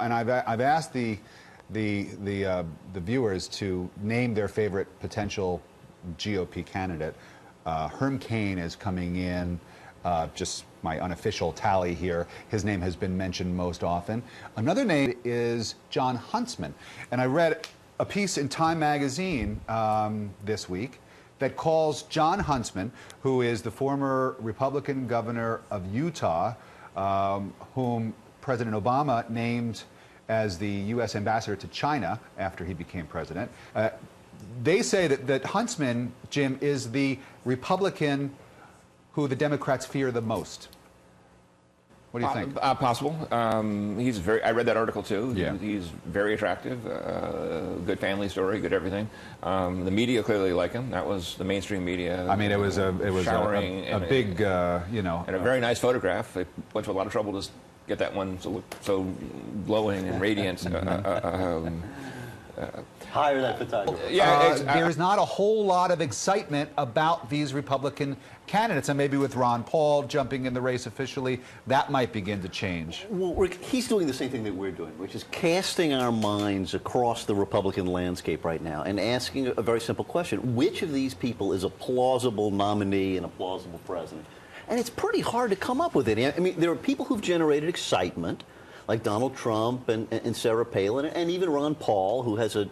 and I've asked the viewers to name their favorite potential GOP candidate. Herm Cain is coming in. Just my unofficial tally here. His name has been mentioned most often. Another name is Jon Huntsman, and I read a piece in Time magazine this week that calls Jon Huntsman, who is the former Republican governor of Utah, whom President Obama named as the U.S. ambassador to China after he became president. They say that Huntsman, Jim, is the Republican who the Democrats fear the most. What do you think? Possible. He's very. I read that article too. Yeah. He's very attractive. Good family story. Good everything. The media clearly like him. That was the mainstream media. I mean, it was a big, you know, and a very nice photograph. They went to a lot of trouble to get that one so glowing and radiant. Hire that photographer. There's not a whole lot of excitement about these Republican candidates, and maybe with Ron Paul jumping in the race officially, that might begin to change. Well, Rick, he's doing the same thing that we're doing, which is casting our minds across the Republican landscape right now and asking a very simple question. Which of these people is a plausible nominee and a plausible president? And it's pretty hard to come up with it. I mean, there are people who've generated excitement, like Donald Trump and Sarah Palin, and even Ron Paul, who has a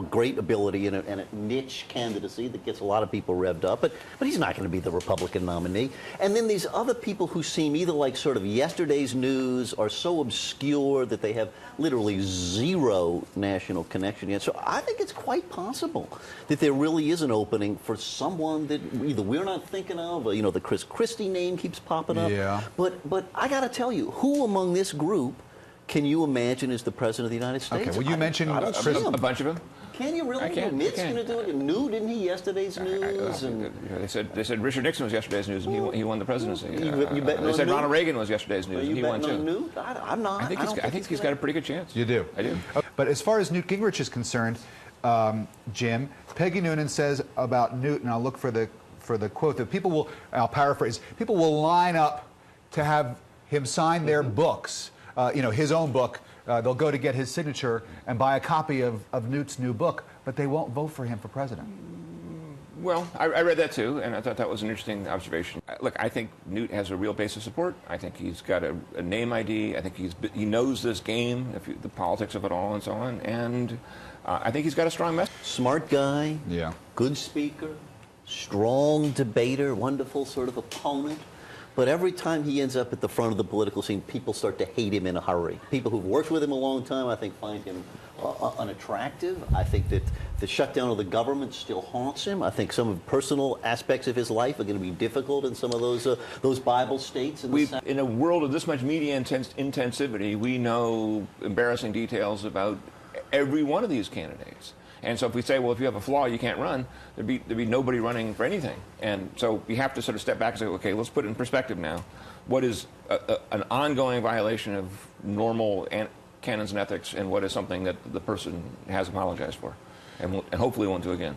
great ability and a niche candidacy that gets a lot of people revved up, but he's not going to be the Republican nominee. And then these other people who seem either like sort of yesterday's news or so obscure that they have literally zero national connection yet. So I think it's quite possible that there really is an opening for someone that either we're not thinking of, or, you know, the Chris Christie name keeps popping up. Yeah. But I got to tell you, who among this group can you imagine is the president of the United States? Okay, well, you mentioned a bunch of them. Can you really? I can. Mitt's going to do it. Newt, didn't he? Yesterday's news. They said Richard Nixon was yesterday's news, and he won the presidency. You betting they said on Ronald Reagan was yesterday's news, and he won too. Newt? I'm not. I think he's got a pretty good chance. You do. I do. But as far as Newt Gingrich is concerned, Jim, Peggy Noonan says about Newt, and I'll look for the quote that people will. I'll paraphrase. People will line up to have him sign their books. You know, his own book. They'll go to get his signature and buy a copy of Newt's new book, but they won't vote for him for president. Well, I read that too, and I thought that was an interesting observation. Look, I think Newt has a real base of support. I think he's got a name ID. I think he knows this game, the politics of it all, and so on. And I think he's got a strong message. Smart guy. Yeah. Good speaker. Strong debater. Wonderful sort of opponent. But every time he ends up at the front of the political scene, people start to hate him in a hurry. People who've worked with him a long time, I think, find him unattractive. I think that the shutdown of the government still haunts him. I think some of the personal aspects of his life are going to be difficult in some of those Bible states. In a world of this much media intensivity, we know embarrassing details about every one of these candidates. And so if we say, well, if you have a flaw, you can't run, there'd be nobody running for anything. And so we have to sort of step back and say, okay, let's put it in perspective now. What is an ongoing violation of normal canons and ethics, and what is something that the person has apologized for and hopefully won't do again?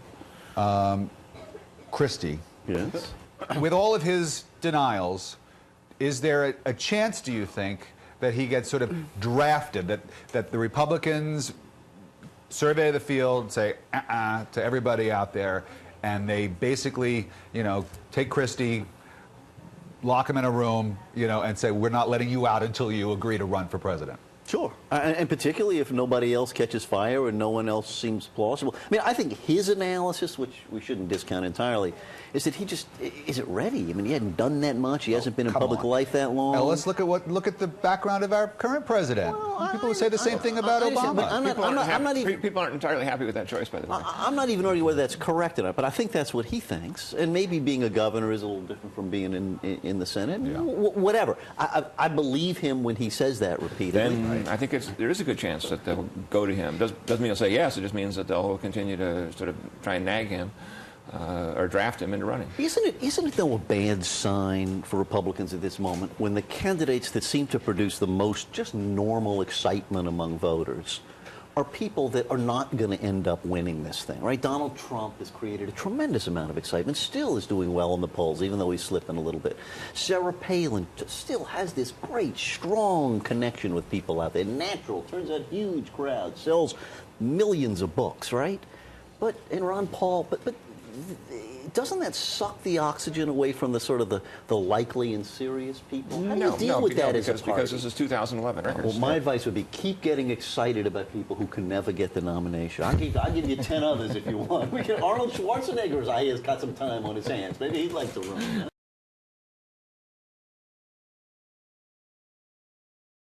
Christie. Yes. With all of his denials, is there a chance, do you think, that he gets sort of drafted, that the Republicans survey the field, say to everybody out there, and they basically, you know, take Christie, lock him in a room, you know, and say, we're not letting you out until you agree to run for president? Sure. And particularly if nobody else catches fire and no one else seems plausible. I mean, I think his analysis, which we shouldn't discount entirely, is that he just isn't ready. I mean, he hadn't done that much. He hasn't been in public life that long. Ellis, look at the background of our current president. Well, people would say the same thing about Obama. People aren't entirely happy with that choice, by the way. I'm not even arguing whether that's correct or not, but I think that's what he thinks. And maybe being a governor is a little different from being in the Senate. Yeah. Whatever. I believe him when he says that repeatedly. Then I think there is a good chance that they'll go to him. Doesn't mean they'll say yes. It just means that they'll continue to sort of try and nag him or draft him into running. Isn't it though a bad sign for Republicans at this moment when the candidates that seem to produce the most just normal excitement among voters are people that are not going to end up winning this thing, right? Donald Trump has created a tremendous amount of excitement, still is doing well in the polls, even though he's slipping a little bit. Sarah Palin still has this great, strong connection with people out there. Natural, turns out huge crowd, sells millions of books, right? And Ron Paul, but doesn't that suck the oxygen away from the sort of the likely and serious people? How do you deal with that as a party? Because this is 2011. Well, my advice would be keep getting excited about people who can never get the nomination. I'll give you 10 others if you want. Arnold Schwarzenegger has got some time on his hands. Maybe he'd like to run.